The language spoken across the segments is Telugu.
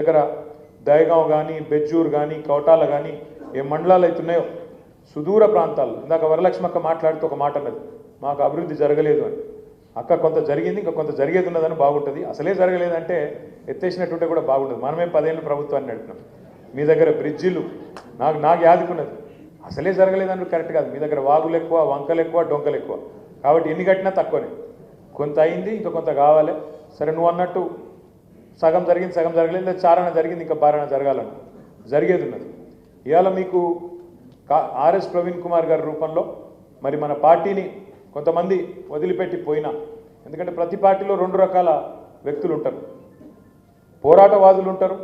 దగ్గర దయగావ్ కానీ బెజ్జూర్ కానీ కౌటాల కానీ ఏ మండలాలు అవుతున్నాయో సుదూర ప్రాంతాల్లో ఇందాక వరలక్ష్మక్క మాట్లాడుతూ ఒక మాట అన్నది, మాకు అభివృద్ధి జరగలేదు అని. అక్క కొంత జరిగింది, ఇంకా కొంత జరిగేది ఉన్నదని బాగుంటుంది. అసలే జరగలేదంటే ఎత్తేసినట్టుంటే కూడా బాగుంటుంది. మనమే 10 ఏళ్ళు ప్రభుత్వాన్ని నడిపినాం. మీ దగ్గర బ్రిడ్జిలు నాకు యాదుకున్నది, అసలే జరగలేదని కరెక్ట్ కాదు. మీ దగ్గర వాగులు ఎక్కువ, వంకలు ఎక్కువ, డొంకలు ఎక్కువ. కాబట్టి ఎన్ని కట్టినా తక్కువనే. కొంత అయింది, ఇంకా కొంత కావాలి. సరే నువ్వు అన్నట్టు సగం జరిగింది, సగం జరగలేదు, లేదా చారణ జరిగింది, ఇంకా బారణ జరగాలని జరిగేది ఉన్నది. ఇవాళ మీకు ఆర్ఎస్ ప్రవీణ్ కుమార్ గారి రూపంలో మరి మన పార్టీని కొంతమంది వదిలిపెట్టి పోయినా, ఎందుకంటే ప్రతి పార్టీలో 2 రకాల వ్యక్తులు ఉంటారు. పోరాటవాదులు ఉంటారు,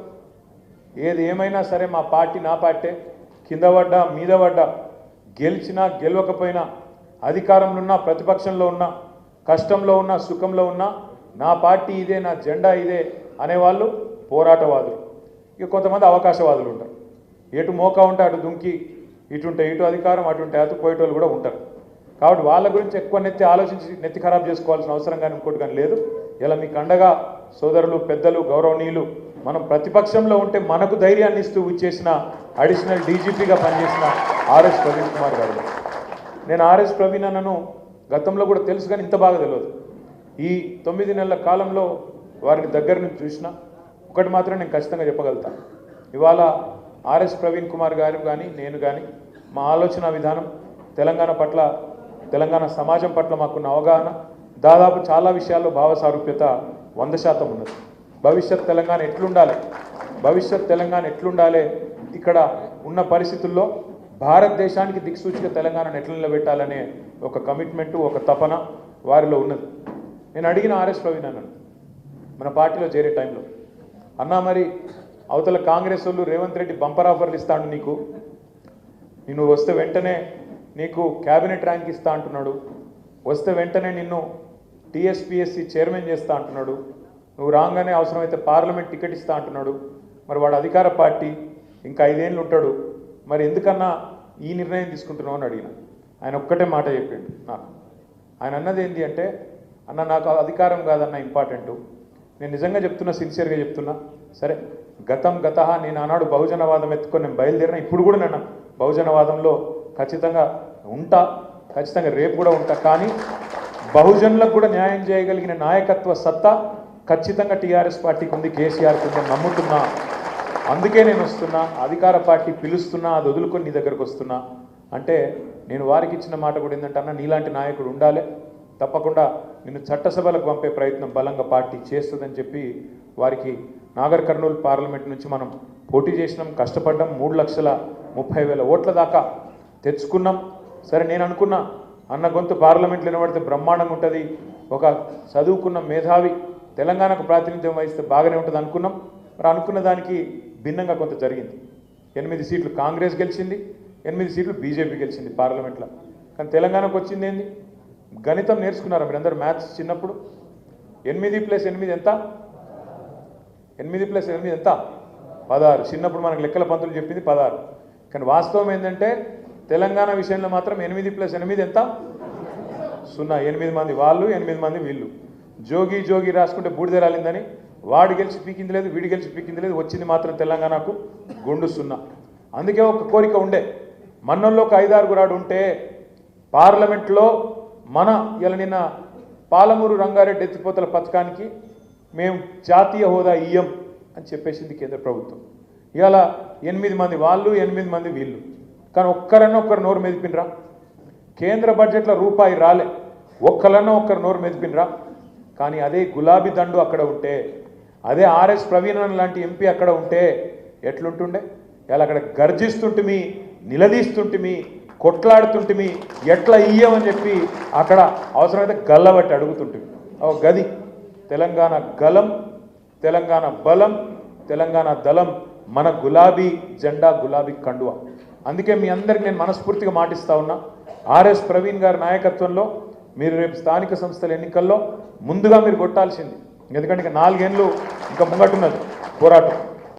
ఏది ఏమైనా సరే మా పార్టీ నా పార్టీ, కింద పడ్డా మీద పడ్డా, గెలిచినా గెలవకపోయినా, అధికారంలో ఉన్నా ప్రతిపక్షంలో ఉన్నా, కష్టంలో ఉన్నా సుఖంలో ఉన్నా నా పార్టీ ఇదే, నా జెండా ఇదే అనేవాళ్ళు పోరాటవాదులు. ఇక కొంతమంది అవకాశవాదులు ఉంటారు, ఎటు మోకా ఉంటే అటు దుంకి, ఇటుంటే ఇటు అధికారం, అటుంటే అటు పోయేటోళ్ళు కూడా ఉంటారు. కాబట్టి వాళ్ళ గురించి ఎక్కువ ఆలోచించి నెత్తి ఖరాబ్ చేసుకోవాల్సిన అవసరం కానీ ఇంకోటి కానీ లేదు. ఇలా మీకు అండగా సోదరులు, పెద్దలు, గౌరవనీయులు, మనం ప్రతిపక్షంలో ఉంటే మనకు ధైర్యాన్ని ఇస్తూ ఇచ్చేసిన అడిషనల్ డీజీపీగా పనిచేసిన ఆర్ఎస్ ప్రవీణ్ కుమార్ గారు. నేను ఆర్ఎస్ ప్రవీణ్ అన్నను గతంలో కూడా తెలుసు, కానీ ఇంత బాగా తెలియదు. ఈ 9 నెలల కాలంలో వారిని దగ్గర నుంచి చూసిన ఒకటి మాత్రం నేను ఖచ్చితంగా చెప్పగలుగుతాను. ఇవాళ ఆర్ఎస్ ప్రవీణ్ కుమార్ గారు కానీ నేను కానీ మా ఆలోచన విధానం, తెలంగాణ పట్ల, తెలంగాణ సమాజం పట్ల మాకున్న అవగాహన దాదాపు చాలా విషయాల్లో భావ సారూప్యత 100% ఉన్నది. భవిష్యత్ తెలంగాణ ఎట్లుండాలి, ఇక్కడ ఉన్న పరిస్థితుల్లో భారతదేశానికి దిక్సూచిగా తెలంగాణను ఎట్లా నిలబెట్టాలనే ఒక కమిట్మెంటు, ఒక తపన వారిలో ఉన్నది. నేను అడిగిన ఆర్ఎస్ ప్రవీణ్ అన్నాను మన పార్టీలో చేరే టైంలో, అన్నా మరి అవతల కాంగ్రెస్ వాళ్ళు రేవంత్ రెడ్డి బంపర్ ఆఫర్లు ఇస్తాడు, నిన్ను వస్తే వెంటనే నీకు క్యాబినెట్ ర్యాంక్ ఇస్తా అంటున్నాడు, వస్తే వెంటనే నిన్ను టీఎస్పీఎస్సీ చైర్మన్ చేస్తా అంటున్నాడు, నువ్వు రాగానే అవసరమైతే పార్లమెంట్ టికెట్ ఇస్తా అంటున్నాడు. మరి వాడు అధికార పార్టీ, ఇంకా 5 ఏళ్ళు ఉంటాడు, మరి ఎందుకన్నా ఈ నిర్ణయం తీసుకుంటున్నావు అని అడిగిన. ఆయన ఒక్కటే మాట చెప్పాడు నాకు. ఆయన అన్నది ఏంటి అంటే, అన్న నాకు అధికారం కాదన్న ఇంపార్టెంటు, నేను నిజంగా చెప్తున్నా, సిన్సియర్గా చెప్తున్నా. సరే గత నేను ఆనాడు బహుజనవాదం ఎత్తుకొని నేను బయలుదేరిన, ఇప్పుడు కూడా నేను బహుజనవాదంలో ఖచ్చితంగా ఉంటా, ఖచ్చితంగా రేపు కూడా ఉంటా. కానీ బహుజనులకు కూడా న్యాయం చేయగలిగిన నాయకత్వ సత్తా ఖచ్చితంగా టీఆర్ఎస్ పార్టీకి ఉంది, కేసీఆర్కి ఉంది నమ్ముతున్నా. అందుకే నేను వస్తున్నా, అధికార పార్టీ పిలుస్తున్నా, అది వదులుకొని నీ దగ్గరకు వస్తున్నా అంటే నేను వారికి ఇచ్చిన మాట కూడా ఏంటంటే, అన్న నీలాంటి నాయకుడు ఉండాలి, తప్పకుండా నిన్ను చట్టసభలకు పంపే ప్రయత్నం బలంగా పార్టీ చేస్తుందని చెప్పి వారికి నాగర్ కర్నూలు పార్లమెంట్ నుంచి మనం పోటీ చేసినాం, కష్టపడ్డాం, 3,30,000 ఓట్ల దాకా తెచ్చుకున్నాం. సరే నేను అనుకున్నా, అన్న గొంతు పార్లమెంట్లో నిలబడితే బ్రహ్మాండంగా ఉంటుంది, ఒక చదువుకున్న మేధావి తెలంగాణకు ప్రాతినిధ్యం వహిస్తే బాగానే ఉంటుంది అనుకున్నాం. మరి అనుకున్న దానికి భిన్నంగా కొంత జరిగింది. 8 సీట్లు కాంగ్రెస్ గెలిచింది, 8 సీట్లు బీజేపీ గెలిచింది పార్లమెంట్లో. కానీ తెలంగాణకు వచ్చింది ఏంది? గణితం నేర్చుకున్నారా మీరందరూ? మ్యాథ్స్ చిన్నప్పుడు 8 + 8 ఎంత? 8 + 8 ఎంత? 16. చిన్నప్పుడు మనకు లెక్కల పంతులు చెప్పింది 16. కానీ వాస్తవం ఏంటంటే తెలంగాణ విషయంలో మాత్రం 8 + 8 ఎంత? 0. 8 మంది వాళ్ళు, 8 మంది వీళ్ళు. జోగి రాసుకుంటే బూడిద రాలిందని వాడు గెలిచి పీకింది లేదు, వీడి గెలిచి పీకింది లేదు, వచ్చింది మాత్రం తెలంగాణకు గుండు 0. అందుకే ఒక కోరిక ఉండే, మన్నంలో ఒక 5-6 ఉంటే పార్లమెంట్లో మన ఇలా నిన్న పాలమూరు రంగారెడ్డి ఎత్తిపోతల పథకానికి మేము జాతీయ హోదా ఇయ్యం అని చెప్పేసింది కేంద్ర ప్రభుత్వం. ఇవాళ 8 మంది వాళ్ళు, 8 మంది వీళ్ళు. కానీ ఒక్కరు నోరు మెదిపినరా? కేంద్ర బడ్జెట్లో రూపాయి రాలే, ఒక్కరు నోరు మెదిపినరా? కానీ అదే గులాబీ దండు అక్కడ ఉంటే, అదే ఆర్ఎస్ ప్రవీణ్ లాంటి ఎంపీ అక్కడ ఉంటే ఎట్లుంటుండే? ఇలా అక్కడ గర్జిస్తుంటిమి, నిలదీస్తుంటిమి, కొట్లాడుతుంటిమి, ఎట్లా ఇయ్యమని చెప్పి అక్కడ అవసరమైతే గల్లబట్టి అడుగుతుంటిమి. ఒక గది తెలంగాణ గలం, తెలంగాణ బలం, తెలంగాణ దళం, మన గులాబీ జెండా, గులాబీ కండువ. అందుకే మీ అందరికి నేను మనస్ఫూర్తిగా మాటిస్తా ఉన్నా, ఆర్ఎస్ ప్రవీణ్ గారి నాయకత్వంలో మీరు రేపు స్థానిక సంస్థల ఎన్నికల్లో ముందుగా మీరు కొట్టాల్సింది. ఎందుకంటే ఇక 4 ఏళ్ళు ఇంకా ముంగట్టున్నది పోరాటం.